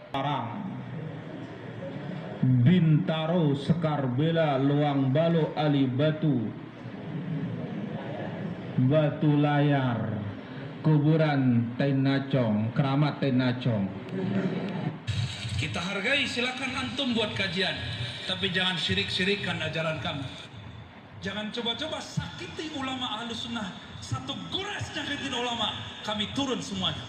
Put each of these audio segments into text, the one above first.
Parang Bintaro Sekar Bela Luang Balo Ali Batu Batu Layar Kuburan Tainacong Keramat Tainacong. Kita hargai, silakan antum buat kajian, tapi jangan syirik-syirikkan ajaran kami. Jangan coba-coba sakiti ulama Ahlus Sunnah. Satu gores nyakitin ulama, kami turun semuanya.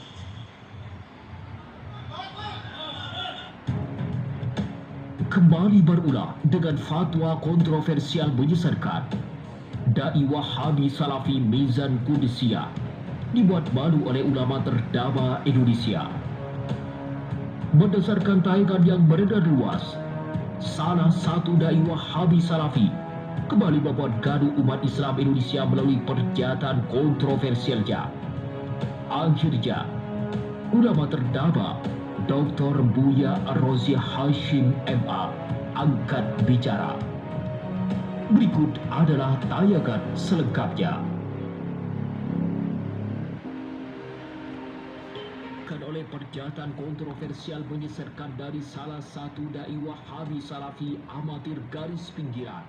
Kembali berulang dengan fatwa kontroversial menyesatkan. Dai Wahabi Salafi Mizan Qudusiyah dibuat malu oleh ulama terdama Indonesia. Berdasarkan tayangan yang beredar luas, salah satu dai Wahabi Salafi kembali membuat gaduh umat Islam Indonesia melalui pernyataan kontroversialnya. Akhirnya, ulama terdama Dr. Buya Ar-Razi Hashim MA angkat bicara. Berikut adalah tayangan selengkapnya. Oleh pernyataan kontroversial menyesatkan dari salah satu dai Wahabi Salafi amatir garis pinggiran.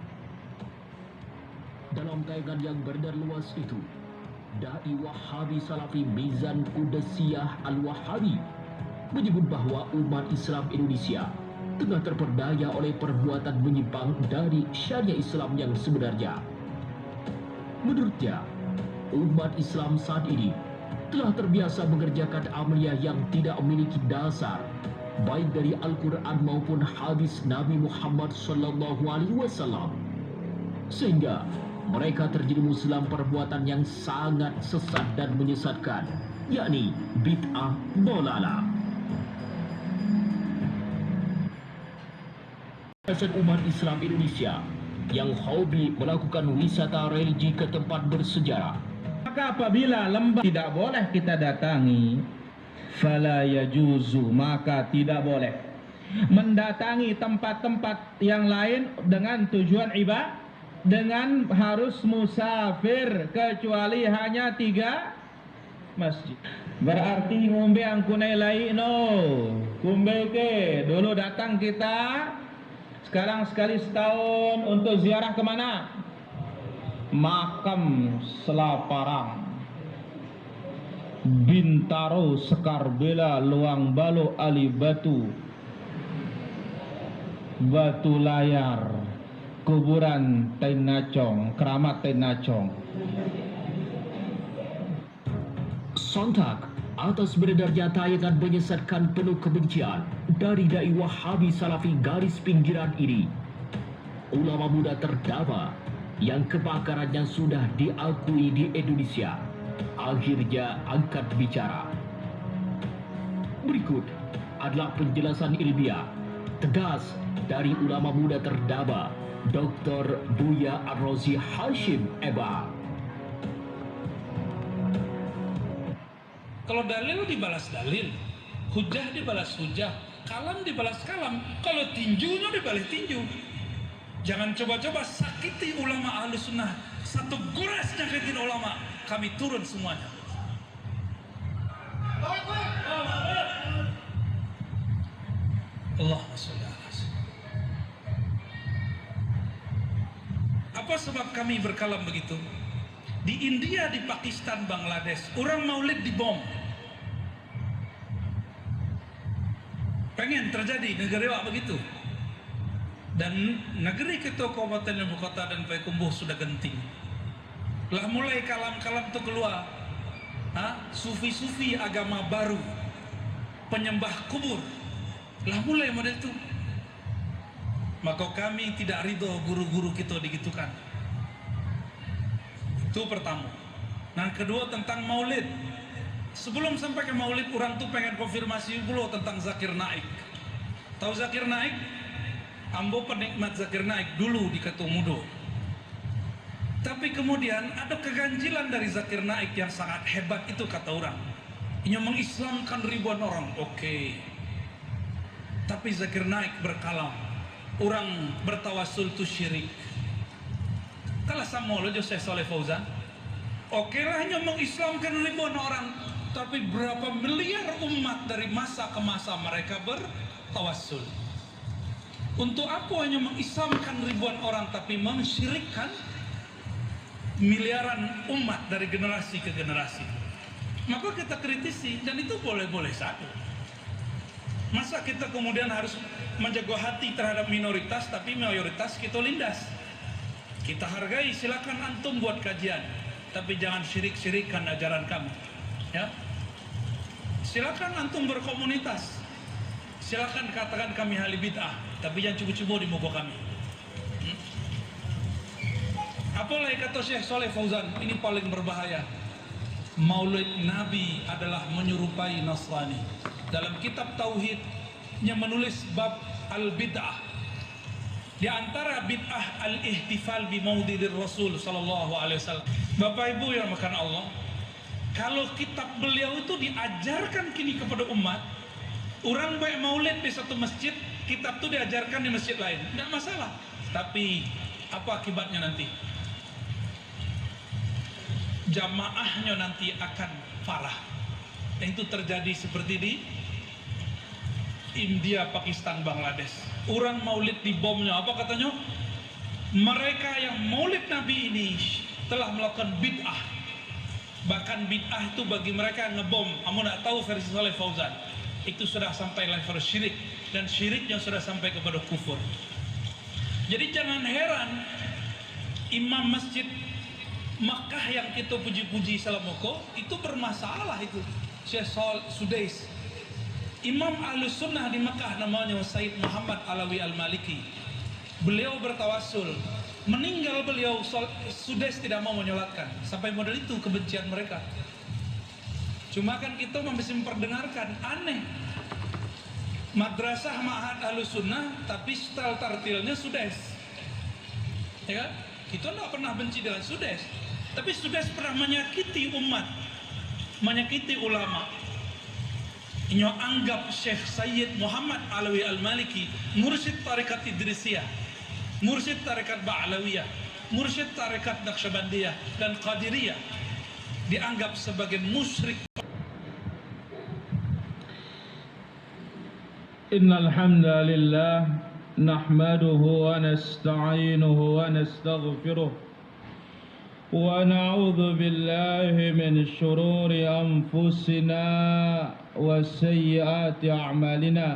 Dalam tayangan yang beredar luas itu, dai Wahabi Salafi Mizan Qudusiyah Al-Wahabi menyebut bahwa umat Islam Indonesia tengah terperdaya oleh perbuatan menyimpang dari syariah Islam yang sebenarnya. Menurutnya, umat Islam saat ini telah terbiasa mengerjakan amaliyah yang tidak memiliki dasar, baik dari Al-Quran maupun hadis Nabi Muhammad SAW, sehingga mereka terjerumus dalam perbuatan yang sangat sesat dan menyesatkan, yakni bid'ah dolalah. Umat Islam Indonesia yang hobi melakukan wisata religi ke tempat bersejarah, Maka apabila lembah tidak boleh kita datangi, fala yajuzu, maka tidak boleh mendatangi tempat-tempat yang lain dengan tujuan ibadah, dengan harus musafir, kecuali hanya 3 masjid. Berarti ngombe ang kunai lai no, kumbe ke dulu datang kita, sekarang sekali setahun untuk ziarah kemana? Makam Selaparang, Bintaro Sekar Bela Luang Balo Ali Batu Batu Layar Kuburan Tainacong Keramat Tainacong. sontak atas beredarnya tayangan menyesatkan penuh kebencian dari dai Wahabi Salafi garis pinggiran ini, ulama muda terdama yang kebakarannya sudah diakui di Indonesia akhirnya angkat bicara. Berikut adalah penjelasan ilmiah tegas dari ulama muda terdama Dr. Buya Ar-Razi Hashim MA. Kalau dalil dibalas dalil, hujah dibalas hujah, kalam dibalas kalam, kalau tinjunya dibalas tinju. Jangan coba-coba sakiti ulama Ahlus Sunnah. Satu gores nyakitin ulama, kami turun semuanya. Allahumma sholli ala sayyidina. Apa sebab kami berkalam begitu? Di India, di Pakistan, Bangladesh, orang maulid dibom. Pengen terjadi negara begitu. Dan negeri kita Kabupaten Ibu Kota dan Payakumbuh sudah genting. Lah mulai kalam-kalam itu keluar, sufi-sufi agama baru, penyembah kubur. Lah mulai model itu. Maka kami tidak ridho guru-guru kita digitukan. Itu pertama. Nah, kedua tentang maulid. Sebelum sampai ke maulid, orang tuh pengen konfirmasi dulu tentang Zakir Naik. Tahu Zakir Naik? Ambo penikmat Zakir Naik dulu di Ketumudo. Tapi kemudian ada keganjilan dari Zakir Naik yang sangat hebat itu kata orang. Ini mengislamkan ribuan orang. Oke. Tapi Zakir Naik berkalam. Orang bertawasul itu syirik. Kalau sama lo Syekh Saleh Fauzan. Oke lah, hanya mengislamkan ribuan orang. Tapi berapa miliar umat dari masa ke masa mereka bertawassul. Untuk apa hanya mengislamkan ribuan orang tapi mensyirikkan miliaran umat dari generasi ke generasi? Maka kita kritisi, dan itu boleh-boleh saja. Masa kita kemudian harus menjaga hati terhadap minoritas tapi mayoritas kita lindas? Kita hargai, silakan antum buat kajian, tapi jangan syirik-syirikkan ajaran kami. Ya, silakan antum berkomunitas, silakan katakan kami ahli bid'ah, tapi jangan cubu-cubu di muka kami. Apalagi kata Syekh Saleh Fauzan, ini paling berbahaya. Maulid Nabi adalah menyerupai Nasrani. Dalam kitab Tauhidnya menulis bab al-bid'ah. Di antara bid'ah al-ihtifal bi maulidir Rasul sallallahu alaihi wasallam. Bapak Ibu yang makan Allah, kalau kitab beliau itu diajarkan kini kepada umat, orang baik maulid di satu masjid, kitab itu diajarkan di masjid lain, tidak masalah. Tapi apa akibatnya nanti? Jamaahnya nanti akan parah. Itu terjadi seperti di India, Pakistan, Bangladesh. Orang maulid dibomnya, apa katanya? Mereka yang maulid Nabi ini telah melakukan bid'ah. Bahkan bid'ah itu bagi mereka yang ngebom. Kamu nak tahu versi Saleh Fauzan, itu sudah sampai level syirik, dan syiriknya sudah sampai kepada kufur. Jadi jangan heran imam masjid Makkah yang kita puji-puji Salamoko itu bermasalah itu. Syekh Sudais, Imam Ahlus Sunnah di Makkah, namanya Said Muhammad Alawi Al-Maliki. Beliau bertawassul, meninggal beliau, Sudais tidak mau menyolatkan. Sampai model itu kebencian mereka. Cuma kan kita masih memperdengarkan, aneh. Madrasah Ma'had Ahlus Sunnah tapi style tartilnya Sudais. Ya kan? Kita tidak pernah benci dengan Sudais, tapi Sudais pernah menyakiti umat, menyakiti ulama. Ini anggap Syekh Sayyid Muhammad Alawi Al-Maliki mursyid tarekat Idrisiyah, mursyid tarekat Ba'lawiyah, mursyid tarekat Naqsyabandiyah dan Qadiriyah, dianggap sebagai musyrik. Innal hamdalillah nahmaduhu wa nasta'inuhu wa nastaghfiruh ونعوذ بالله من شرور أنفسنا وسيئات أعمالنا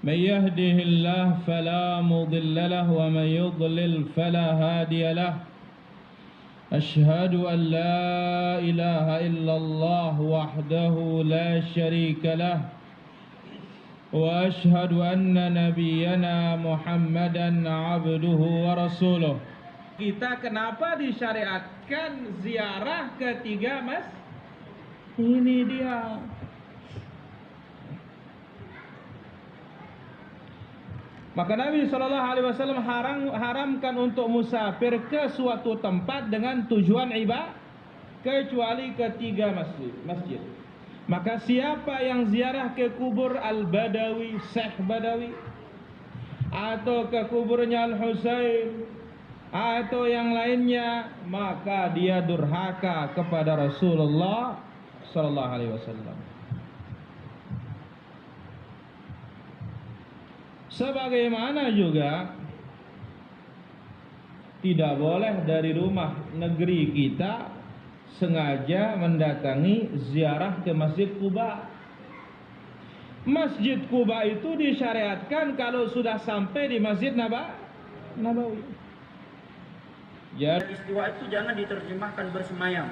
من يهده الله فلا مضل له ومن يضلل فلا هادي له أشهد أن لا إله إلا الله وحده لا شريك له وأشهد أن نبينا محمدا عبده ورسوله. Kita kenapa disyariatkan ziarah ketiga, Mas? Ini dia. Maka Nabi SAW haramkan untuk musafir ke suatu tempat dengan tujuan ibadah kecuali ketiga masjid. Maka siapa yang ziarah ke kubur Al-Badawi, Syekh Badawi, atau ke kuburnya Al-Husain, atau yang lainnya, maka dia durhaka kepada Rasulullah sallallahu alaihi wasallam. Sebagaimana juga tidak boleh dari rumah negeri kita sengaja mendatangi ziarah ke Masjid Quba. Masjid Quba itu disyariatkan kalau sudah sampai di Masjid Nabawi. Ya. Istiwa itu jangan diterjemahkan bersemayam.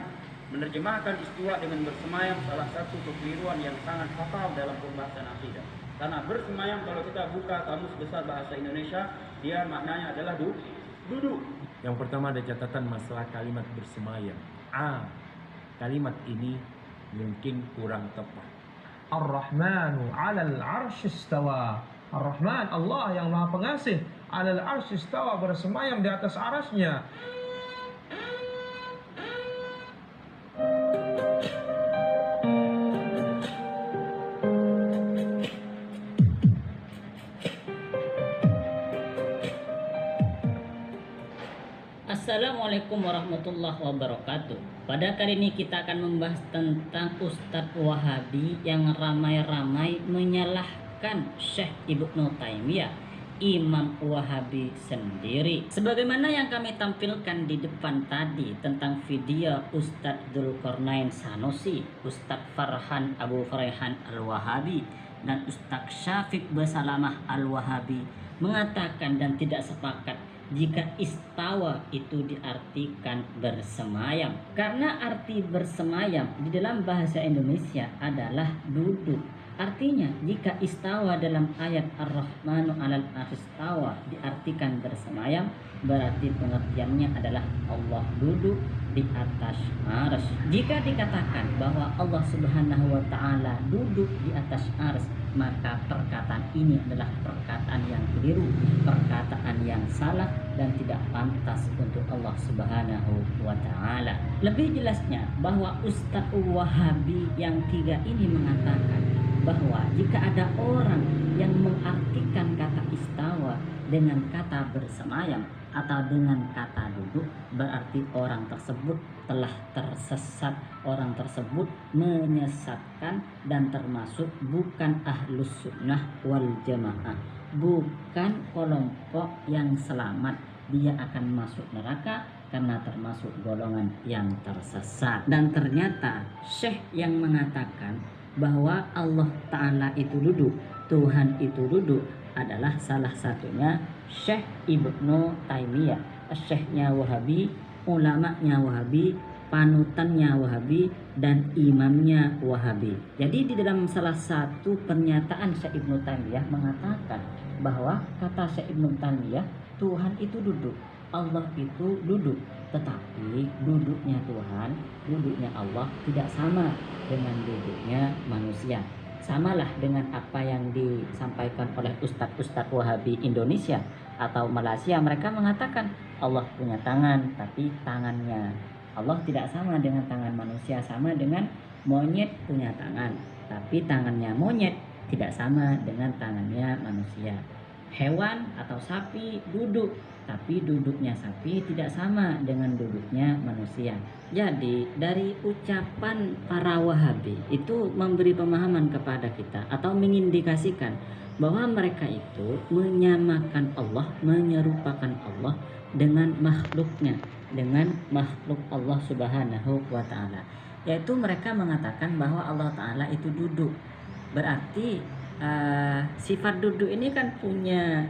Menerjemahkan istiwa dengan bersemayam salah satu kekeliruan yang sangat fatal dalam pembahasan akidah. Karena bersemayam, kalau kita buka kamus besar bahasa Indonesia, dia maknanya adalah duduk. Yang pertama ada catatan masalah kalimat bersemayam. Kalimat ini mungkin kurang tepat. Ar-Rahmanu 'alal 'arsy istawa. Ar-Rahman, Allah yang Maha Pengasih, 'alal 'arsy istawa, bersemayam di atas arasnya. Assalamualaikum warahmatullahi wabarakatuh. Pada kali ini kita akan membahas tentang Ustadz Wahabi yang ramai-ramai menyalahkan Syekh Ibnu Taimiyah, Imam Wahabi sendiri. Sebagaimana yang kami tampilkan di depan tadi tentang video Ustadz Dzulqarnain Sanusi, Ustadz Farhan Abu Farhan Al-Wahabi, dan Ustadz Syafiq Basalamah Al-Wahabi mengatakan dan tidak sepakat jika istawa itu diartikan bersemayam. Karena arti bersemayam di dalam bahasa Indonesia adalah duduk. Artinya jika istawa dalam ayat Ar-Rahmanu 'alal 'arsy istawa diartikan bersemayam, berarti pengertiannya adalah Allah duduk di atas arsy. Jika dikatakan bahwa Allah Subhanahu wa taala duduk di atas arsy, maka perkataan ini adalah perkataan yang keliru, perkataan yang salah dan tidak pantas untuk Allah Subhanahu wa taala. Lebih jelasnya bahwa Ustadz Wahabi yang tiga ini mengatakan bahwa jika ada orang yang mengartikan kata istawa dengan kata bersemayam atau dengan kata duduk, berarti orang tersebut telah tersesat, orang tersebut menyesatkan dan termasuk bukan ahlus sunnah wal jamaah, bukan kelompok yang selamat. Dia akan masuk neraka karena termasuk golongan yang tersesat. Dan ternyata Syekh yang mengatakan bahwa Allah Ta'ala itu duduk, Tuhan itu duduk, adalah salah satunya Syekh Ibnu Taimiyah, Syekhnya Wahabi, ulamanya Wahabi, panutannya Wahabi, dan imamnya Wahabi. Jadi di dalam salah satu pernyataan Syekh Ibnu Taimiyah mengatakan bahwa kata Syekh Ibnu Taimiyah, Tuhan itu duduk, Allah itu duduk, tetapi duduknya Tuhan, duduknya Allah tidak sama dengan duduknya manusia. Samalah dengan apa yang disampaikan oleh Ustadz Wahabi Indonesia atau Malaysia. Mereka mengatakan Allah punya tangan, tapi tangannya Allah tidak sama dengan tangan manusia. Sama dengan monyet punya tangan, tapi tangannya monyet tidak sama dengan tangannya manusia. Hewan atau sapi duduk, tapi duduknya sapi tidak sama dengan duduknya manusia. Jadi dari ucapan para Wahabi itu memberi pemahaman kepada kita atau mengindikasikan bahwa mereka itu menyamakan Allah, menyerupakan Allah dengan makhluknya, dengan makhluk Allah Subhanahu wa taala. Yaitu mereka mengatakan bahwa Allah Ta'ala itu duduk. Berarti sifat duduk ini kan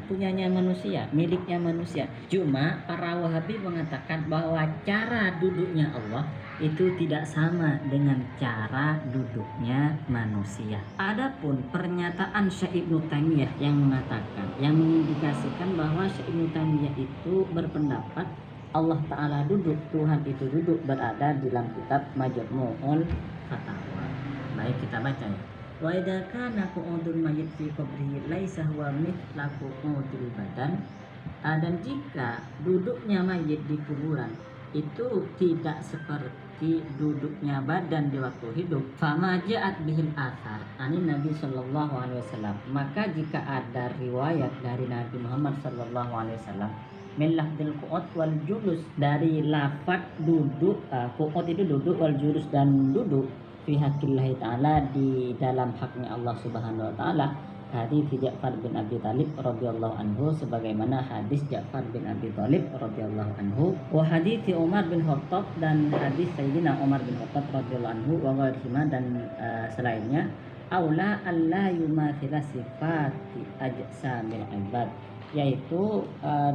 punyanya manusia, miliknya manusia. Cuma para Wahabi mengatakan bahwa cara duduknya Allah itu tidak sama dengan cara duduknya manusia. Adapun pernyataan Syekh Ibnu Taimiyah yang mengatakan, yang mengindikasikan bahwa Syekh Ibnu Taimiyah itu berpendapat Allah Ta'ala duduk, Tuhan itu duduk, berada di dalam kitab Majmu'ul Fatawa. Baik, kita baca ya. Wa idza kana qu'udul mayyit fi qabrihi laisa huwa mithla qu'udil badan. Dan jika duduknya mayit di kuburan itu tidak seperti duduknya badan di waktu hidup, fama ja'at bihil athar ani Nabi sallallahu alaihi wasallam, maka jika ada riwayat dari Nabi Muhammad sallallahu alaihi wasallam min lafdil qu'ud wal julus, dari lafaz duduk, qu'ud itu duduk, wal julus dan duduk, fi haqqillahi ta'ala, di dalam haknya Allah Subhanahu wa taala, hadis Ja'far bin Abi Thalib radhiyallahu anhu, sebagaimana hadis Ja'far bin Abi Thalib radhiyallahu anhu, wa hadis Umar bin Khattab, dan hadis Sayyidina Umar bin Khattab radhiyallahu anhu, wa ghairihima, dan selainnya, aula alla yumathila sifati ajsamil ibad, yaitu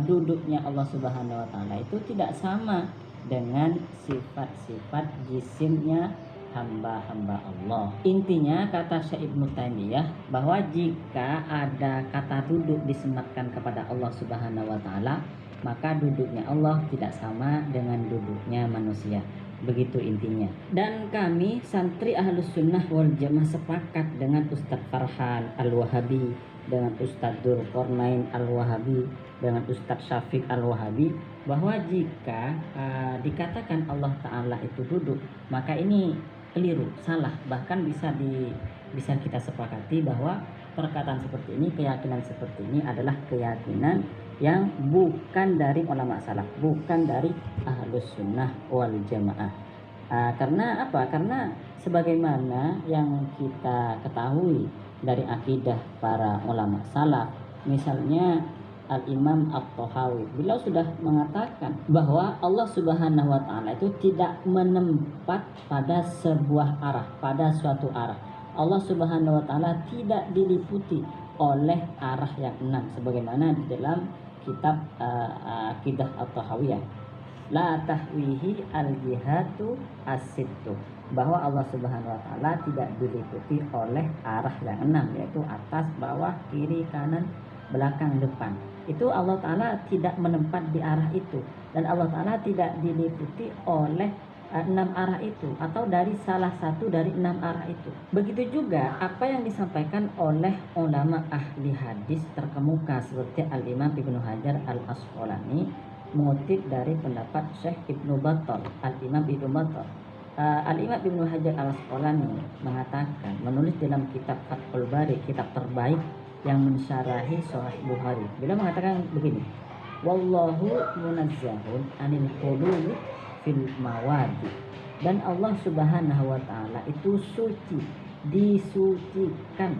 duduknya Allah Subhanahu wa taala itu tidak sama dengan sifat-sifat jisimnya hamba-hamba Allah. Intinya kata Syekh Ibnu Taimiyah bahwa jika ada kata duduk disematkan kepada Allah Subhanahu wa taala, maka duduknya Allah tidak sama dengan duduknya manusia. Begitu intinya. Dan kami santri Ahlus Sunnah wal Jamaah sepakat dengan Ustadz Farhan Al-Wahabi, dengan Ustadz Dzulqarnain Al-Wahabi, dengan Ustadz Syafiq Al-Wahabi, bahwa jika dikatakan Allah Ta'ala itu duduk, maka ini keliru, salah. Bahkan bisa kita sepakati bahwa perkataan seperti ini, keyakinan seperti ini adalah keyakinan yang bukan dari ulama salaf, bukan dari Ahlus Sunnah wal Jamaah. Karena apa? Karena sebagaimana yang kita ketahui dari akidah para ulama salaf, misalnya Al-Imam At-Tahawi, beliau sudah mengatakan bahwa Allah Subhanahu wa taala itu tidak menempat pada sebuah arah, pada suatu arah. Allah Subhanahu wa taala tidak diliputi oleh arah yang 6 sebagaimana di dalam kitab Akidah At-Tahawiyah. La tahwihi al-jihatu as-sittu, bahwa Allah Subhanahu wa taala tidak diliputi oleh arah yang 6, yaitu atas, bawah, kiri, kanan, belakang, depan. Itu Allah taala tidak menempat di arah itu, dan Allah taala tidak diliputi oleh 6 arah itu, atau dari salah satu dari 6 arah itu. Begitu juga apa yang disampaikan oleh ulama ahli hadis terkemuka seperti Al-Imam Ibnu Hajar Al-Asqalani mengutip dari pendapat Syekh Ibnu Battal, Al-Imam Ibnu Battal. Al-Imam Ibnu Hajar Al-Asqalani mengatakan, menulis dalam kitab Fathul Bari, kitab terbaik yang mensyarahi Sahih Bukhari. Beliau mengatakan begini, wallahu munazzahun anil hulul fil mawadi, dan Allah Subhanahu wa taala itu suci, disucikan,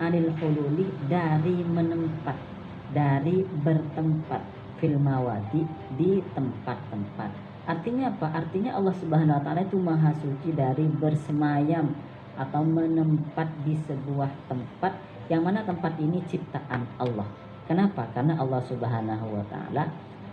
anil hululi, dari menempat, dari bertempat, fil mawadi, di tempat-tempat. Artinya apa? Artinya Allah Subhanahu wa taala itu maha suci dari bersemayam atau menempat di sebuah tempat yang mana tempat ini ciptaan Allah. Kenapa? Karena Allah Subhanahu wa taala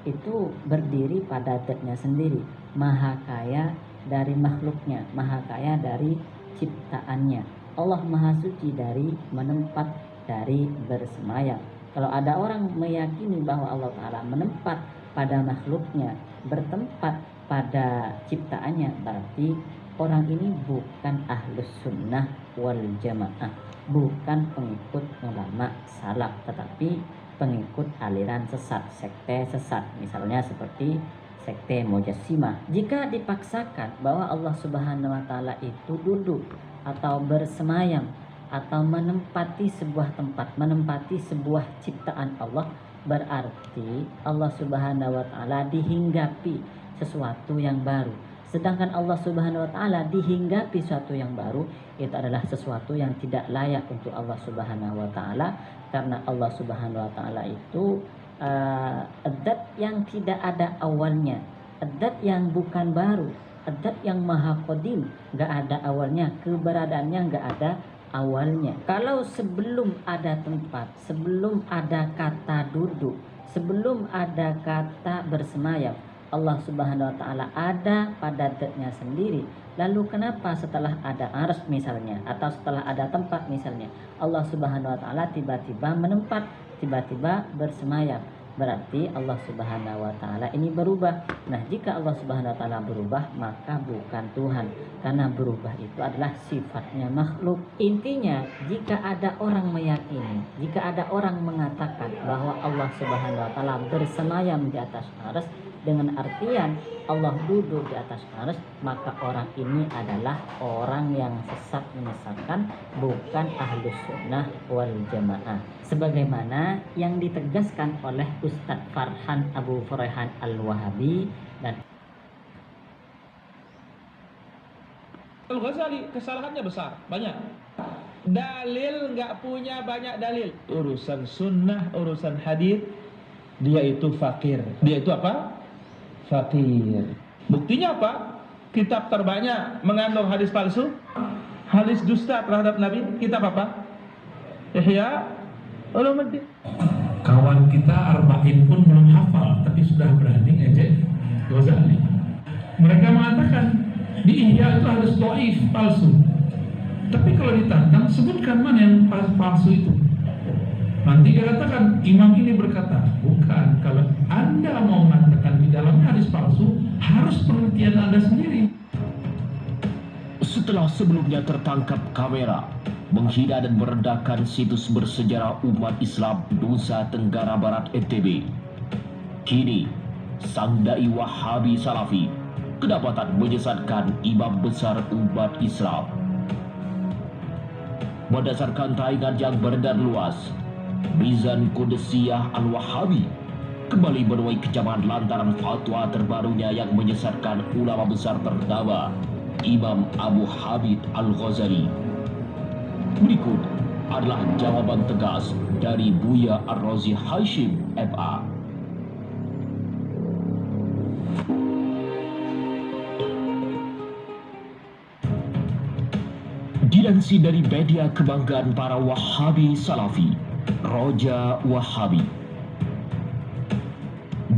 itu berdiri pada zat-Nya sendiri, maha kaya dari makhluknya, maha kaya dari ciptaannya. Allah maha suci dari menempat, dari bersemayam. Kalau ada orang meyakini bahwa Allah taala menempat pada makhluknya, bertempat pada ciptaannya, berarti orang ini bukan ahlus sunnah wal jamaah, bukan pengikut ulama salaf, tetapi pengikut aliran sesat, sekte sesat, misalnya seperti sekte Mujassimah. Jika dipaksakan bahwa Allah Subhanahu wa taala itu duduk atau bersemayam atau menempati sebuah tempat, menempati sebuah ciptaan Allah, berarti Allah Subhanahu wa taala dihinggapi sesuatu yang baru. Sedangkan Allah Subhanahu wa taala dihinggapi sesuatu yang baru, itu adalah sesuatu yang tidak layak untuk Allah Subhanahu wa taala, karena Allah Subhanahu wa taala itu zat yang tidak ada awalnya, zat yang bukan baru, zat yang maha qadim, enggak ada awalnya, keberadaannya enggak ada awalnya. Kalau sebelum ada tempat, sebelum ada kata duduk, sebelum ada kata bersemayam, Allah Subhanahu wa taala ada pada zat-Nya sendiri. Lalu kenapa setelah ada arsy misalnya, atau setelah ada tempat misalnya, Allah Subhanahu wa taala tiba-tiba menempat, tiba-tiba bersemayam? Berarti Allah Subhanahu wa taala ini berubah. Nah, jika Allah Subhanahu wa taala berubah, maka bukan Tuhan, karena berubah itu adalah sifatnya makhluk. Intinya, jika ada orang meyakini, jika ada orang mengatakan bahwa Allah Subhanahu wa taala bersemayam di atas arsy dengan artian Allah duduk di atas arsy, maka orang ini adalah orang yang sesat, menyesatkan, bukan ahlus sunnah wal jamaah, sebagaimana yang ditegaskan oleh Ustadz Farhan Abu Furaihan Al-Wahabi dan Al-Ghazali. Kesalahannya besar, banyak. Dalil nggak punya banyak dalil. Urusan sunnah, urusan hadis, dia itu fakir. Dia itu apa? Fakir. Buktinya apa? Kitab terbanyak mengandung hadis palsu, hadis dusta terhadap Nabi. Kitab apa? Ihya Ulumuddin. Kawan kita Arba'in pun belum hafal, tapi sudah berani ngejek Ghazali. Mereka mengatakan di Ihya itu harus dhaif, palsu. Tapi kalau ditantang, sebutkan mana yang palsu itu. Nanti dia katakan, imam ini berkata, bukan, kalau Anda mau mengatakan di dalamnya hadis palsu, harus penelitian Anda sendiri. Setelah sebelumnya tertangkap kamera, menghina dan merendahkan situs bersejarah umat Islam Nusa Tenggara Barat NTB, kini sang dai Wahabi Salafi kedapatan menyesatkan imam besar umat Islam. Berdasarkan tayangan yang beredar luas, Mizan Qudusiyah Al-Wahabi kembali menuai kecaman lantaran fatwa terbarunya yang menyesatkan ulama besar ternama Imam Abu Hamid Al-Ghazali. Berikut adalah jawaban tegas dari Buya Ar-Razi Hashim FA. Dilansir dari media kebanggaan para Wahabi Salafi, Roja Wahabi.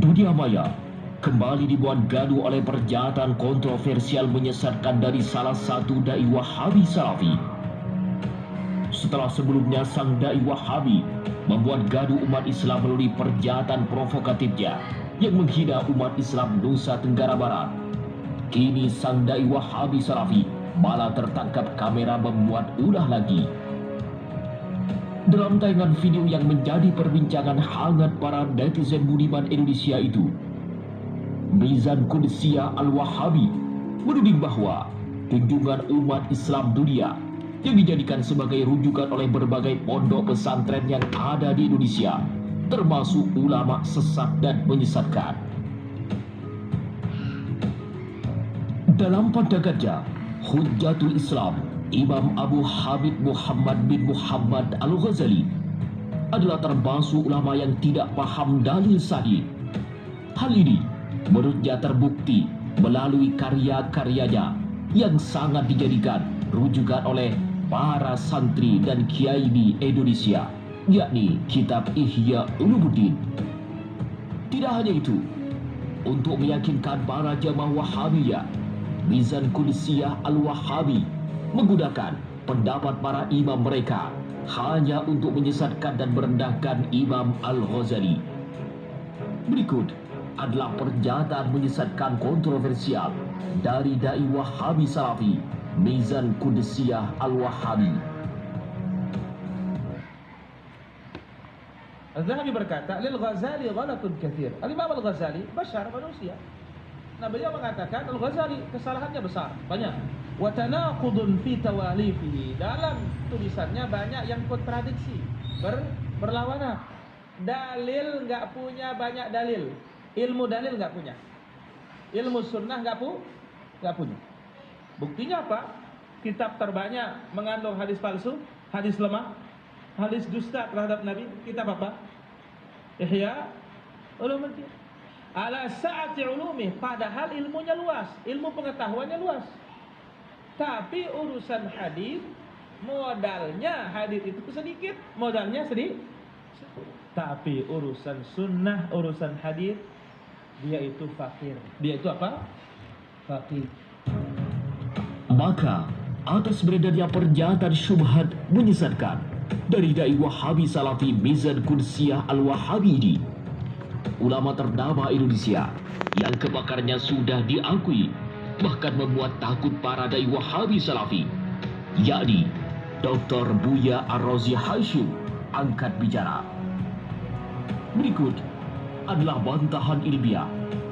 Dunia maya kembali dibuat gaduh oleh pernyataan kontroversial menyesatkan dari salah satu dai Wahabi Salafi. Setelah sebelumnya sang dai Wahabi membuat gaduh umat Islam melalui pernyataan provokatifnya yang menghina umat Islam Nusa Tenggara Barat, kini sang dai Wahabi Salafi malah tertangkap kamera membuat ulah lagi. Dalam tayangan video yang menjadi perbincangan hangat para netizen budiman Indonesia itu, Mizan Qudusiyah Al-Wahabi menuding bahwa junjungan umat Islam dunia yang dijadikan sebagai rujukan oleh berbagai pondok pesantren yang ada di Indonesia, termasuk ulama sesat dan menyesatkan. Dalam pandangannya, Hujjatul Islam Imam Abu Hamid Muhammad bin Muhammad Al-Ghazali adalah termasuk ulama yang tidak paham dalil sahih. Hal ini menurutnya terbukti melalui karya-karyanya yang sangat dijadikan rujukan oleh para santri dan kiai di Indonesia, yakni kitab Ihya Ulumuddin. Tidak hanya itu, untuk meyakinkan para jamaah Wahabiyah, Mizan Qudusiyah Al-Wahabi menggunakan pendapat para imam mereka hanya untuk menyesatkan dan merendahkan Imam Al-Ghazali. Berikut adalah pernyataan menyesatkan kontroversial dari dai Wahabi Salafi, Mizan Qudusiyah Al-Wahabi. Al-Zahabi berkata, Lil Ghazali ghalatun kathir. Al-Imam Al-Ghazali bashar, manusia. Nah, beliau mengatakan Al-Ghazali kesalahannya besar, banyak. Wa tanaqudun fi tawalifihi. Dalam tulisannya banyak yang kontradiksi, berlawanan. Dalil nggak punya banyak dalil, ilmu dalil nggak punya, ilmu sunnah nggak punya. Buktinya apa? Kitab terbanyak mengandung hadis palsu, hadis lemah, hadis dusta terhadap Nabi. Kitab apa? Ihya Ulumuddin. Ala sa'ati ulumi, padahal ilmunya luas, ilmu pengetahuannya luas. Tapi urusan hadis, modalnya hadis itu sedikit, modalnya sedikit. Tapi urusan sunnah, urusan hadis, dia itu fakir. Dia itu apa? Fakir. Maka atas beredarnya pernyataan syubhat menyesatkan dari dai Wahabi Salafi Mizan Qudusiyah Al-Wahabi ini, ulama ternama Indonesia yang kebakarnya sudah diakui bahkan membuat takut para dai Wahabi Salafi, yakni Dr. Buya Ar-Razi Hashim, angkat bicara. Berikut adalah bantahan ilmiah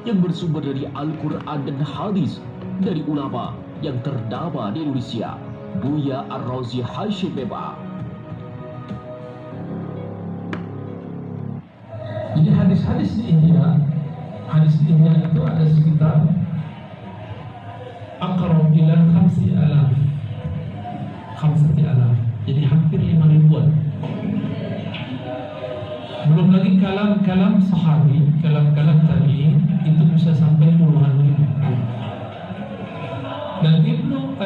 yang bersumber dari Al-Quran dan hadis dari ulama yang ternama di Indonesia, Buya Ar-Razi Hashim FA. Jadi hadis-hadis di India itu ada sekitar aqrab ila 5,000. Jadi hampir 5,000-an. Belum lagi kalam-kalam sahabi, kalam-kalam tabi'in itu bisa sampai puluhan ribu. Dan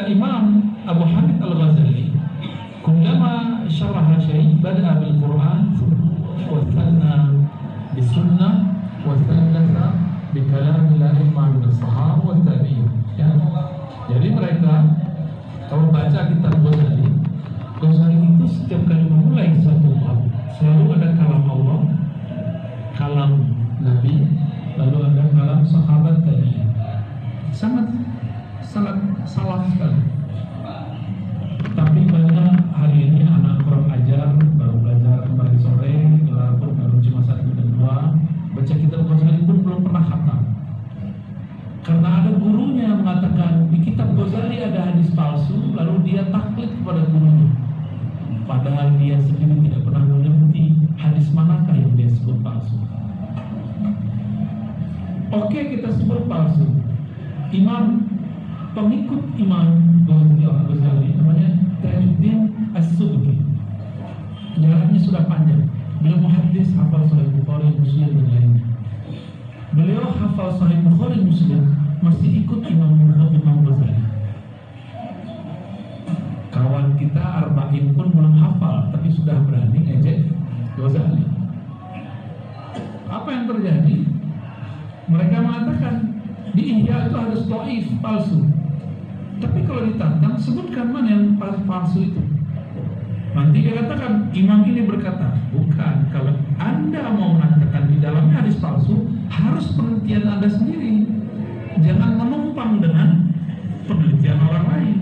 Imam Abu Hamid Al-Ghazali kullama syaraha syai' bada'a bil Qur'an wa thanna bisunnah wa thallatha bi kalamil a'imah min as-sahaba wa tabi'in. Ya. Jadi mereka kalau baca kitab Ghazali itu setiap kali memulai satu bab selalu ada kalam Allah, kalam Nabi, lalu ada kalam sahabat tabi'in. Sangat salah sekali. Tapi banyak hari ini anak kurang ajar, baru belajar kembali sore, walaupun baru cuma 1 dan 2, baca kitab Ghazali pun belum pernah khatam. Karena ada gurunya yang mengatakan di kitab Ghazali ada hadis palsu, lalu dia taklid kepada gurunya. Padahal dia sendiri tidak pernah menyebut hadis manakah yang dia sebut palsu. Oke, kita sebut palsu. Imam pengikut Imam Ghazali namanya Tajuddin As-Subki. Jaraknya sudah panjang. Beliau muhaddis, hafal Sahih Bukhari, Muslim dan lainnya. Beliau hafal Sahih Bukhari, Muslim, masih ikut Imam Ghazali. Kawan kita Arba'in pun belum hafal, tapi sudah berani ejek Ghazali. Apa yang terjadi? Mereka mengatakan di Ihya itu ada dhaif, palsu. Tapi kalau ditantang, sebutkan mana yang palsu itu. Nanti dia katakan, imam ini berkata, bukan, kalau Anda mau mengatakan di dalamnya hadis palsu, harus penelitian Anda sendiri. Jangan menumpang dengan penelitian orang lain.